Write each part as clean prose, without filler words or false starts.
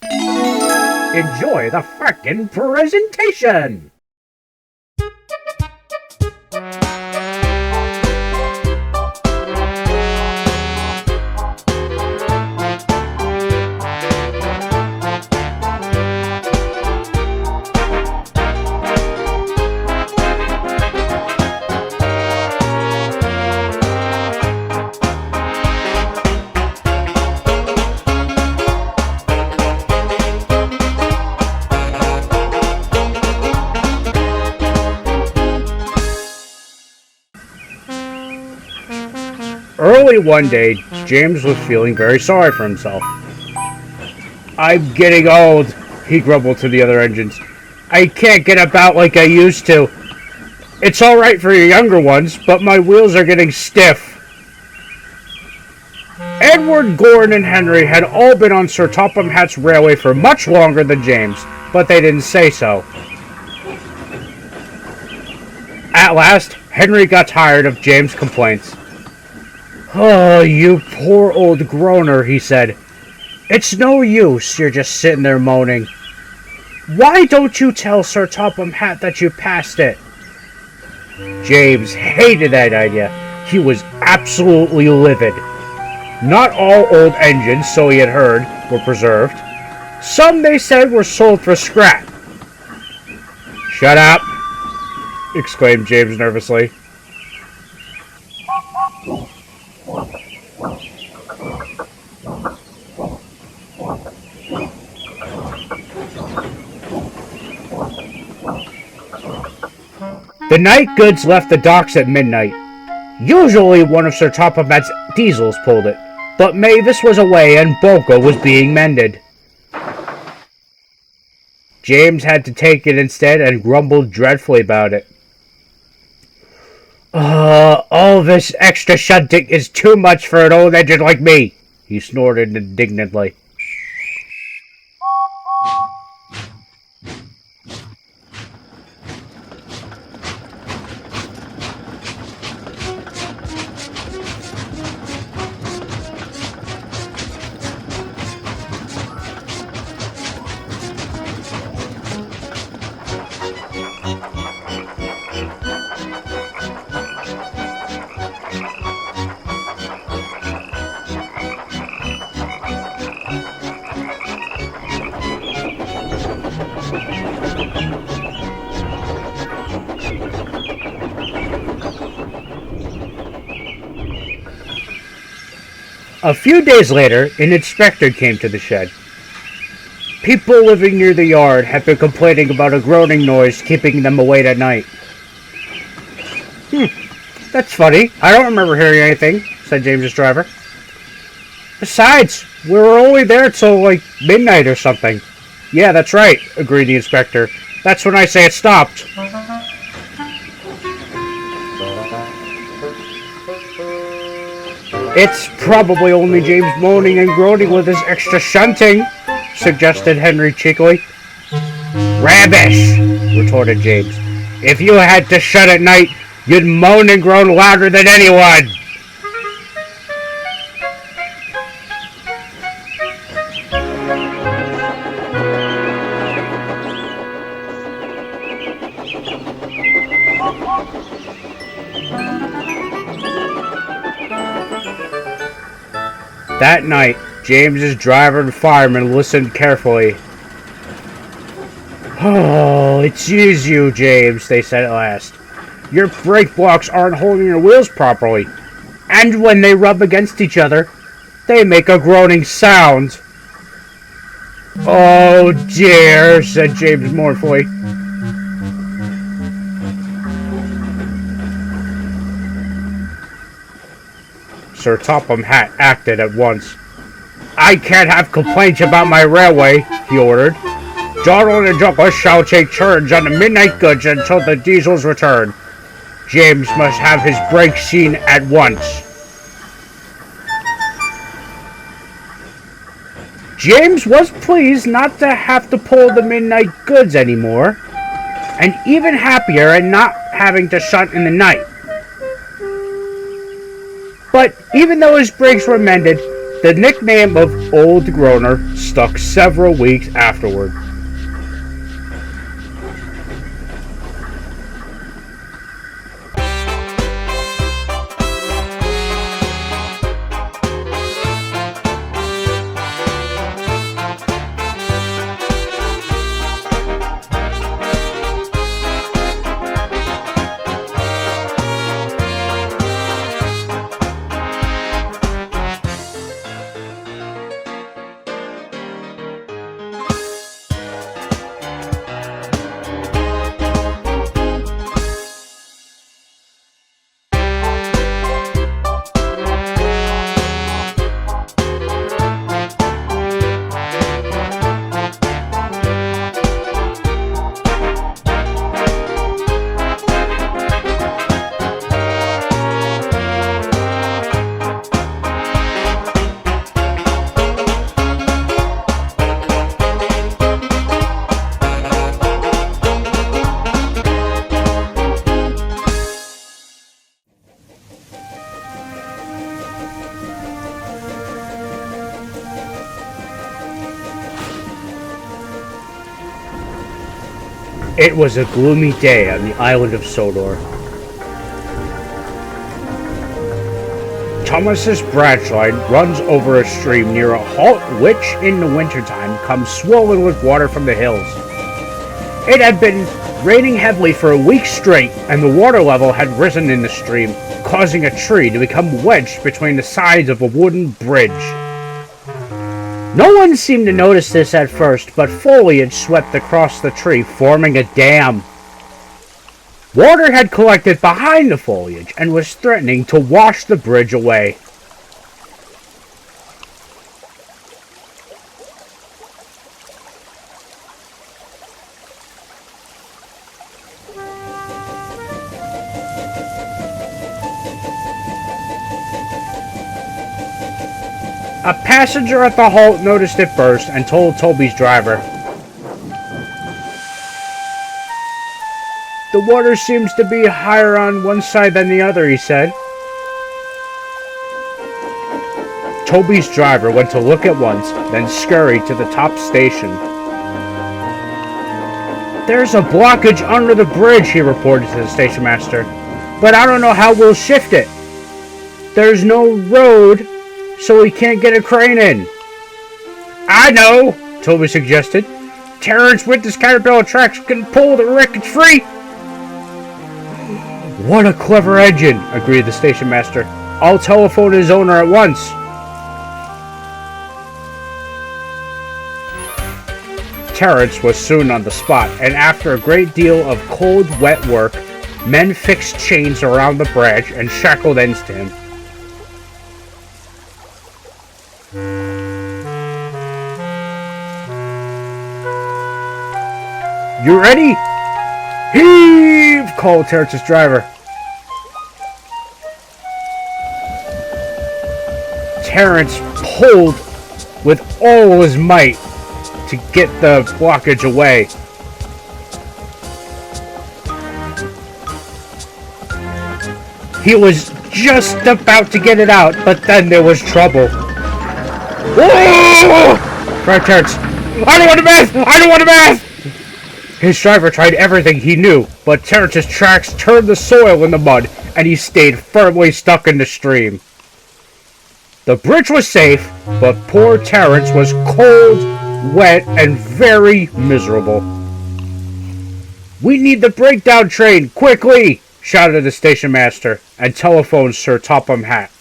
Enjoy the frickin' presentation! Early one day, James was feeling very sorry for himself. "I'm getting old," he grumbled to the other engines. "I can't get about like I used to. It's alright for your younger ones, but my wheels are getting stiff." Edward, Gullane, and Henry had all been on Sir Topham Hatt's railway for much longer than James, but they didn't say so. At last, Henry got tired of James' complaints. "Oh, you poor old groaner," he said. "It's no use, you're just sitting there moaning. Why don't you tell Sir Topham Hatt that you passed it?" James hated that idea. He was absolutely livid. Not all old engines, so he had heard, were preserved. Some, they said, were sold for scrap. "Shut up!" exclaimed James nervously. The night goods left the docks at midnight. Usually one of Sir Topham Hatt's diesels pulled it, but Mavis was away and Bolko was being mended. James had to take it instead and grumbled dreadfully about it. All this extra shunting is too much for an old engine like me," he snorted indignantly. A few days later, an inspector came to the shed. People living near the yard had been complaining about a groaning noise keeping them awake at night. That's funny. I don't remember hearing anything," said James's driver. "Besides, we were only there till like midnight or something." "Yeah, that's right," agreed the inspector. "That's when I say it stopped." "It's probably only James moaning and groaning with his extra shunting," suggested Henry cheekily. "Rubbish," retorted James. "If you had to shunt at night, you'd moan and groan louder than anyone." That night, James's driver and fireman listened carefully. "Oh, it's you, James," they said at last. "Your brake blocks aren't holding your wheels properly, and when they rub against each other, they make a groaning sound." "Oh dear," said James mournfully. Sir Topham Hatt acted at once. "I can't have complaints about my railway," he ordered. "Donald and Douglas shall take turns on the midnight goods until the diesels return. James must have his brakes seen at once." James was pleased not to have to pull the midnight goods anymore, and even happier at not having to shunt in the night. But even though his brakes were mended, The nickname of Old Groaner stuck several weeks afterward. It was a gloomy day on the island of Sodor. Thomas's branch line runs over a stream near a halt which, in the wintertime, comes swollen with water from the hills. It had been raining heavily for a week straight, and the water level had risen in the stream, causing a tree to become wedged between the sides of a wooden bridge. No one seemed to notice this at first, but foliage swept across the tree, forming a dam. Water had collected behind the foliage and was threatening to wash the bridge away. A passenger at the halt noticed it first and told Toby's driver. "The water seems to be higher on one side than the other," he said. Toby's driver went to look at once, then scurried to the top station. "There's a blockage under the bridge," he reported to the station master, "but I don't know how we'll shift it. There's no road, so we can't get a crane in." "I know," Toby suggested. "Terence with his Caterpillar tracks can pull the wreckage free." "What a clever engine," agreed the station master. "I'll telephone his owner at once." Terence was soon on the spot, and after a great deal of cold, wet work, men fixed chains around the branch and shackled ends to him. "You ready?" "Heave!" called Terence's driver. Terence pulled with all his might to get the blockage away. He was just about to get it out, but then there was trouble. "Whoa!" cried Terence. "I don't want to mess! I don't want to mess!" His driver tried everything he knew, but Terence's tracks turned the soil in the mud, and he stayed firmly stuck in the stream. The bridge was safe, but poor Terence was cold, wet, and very miserable. "We need the breakdown train, quickly!" shouted the station master, and telephoned Sir Topham Hatt.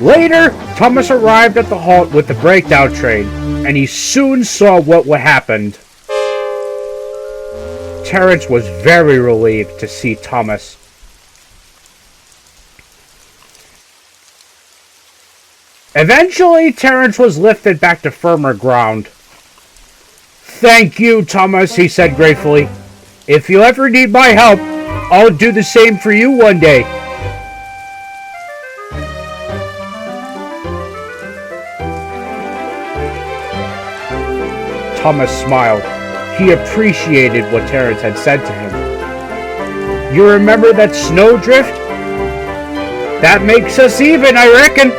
Later, Thomas arrived at the halt with the breakdown train, and he soon saw what happened. Terence was very relieved to see Thomas. Eventually, Terence was lifted back to firmer ground. "Thank you, Thomas," he said gratefully. If you ever need my help, I'll do the same for you one day. Thomas smiled. He appreciated what Terence had said to him. You remember that snowdrift? That makes us even, I reckon.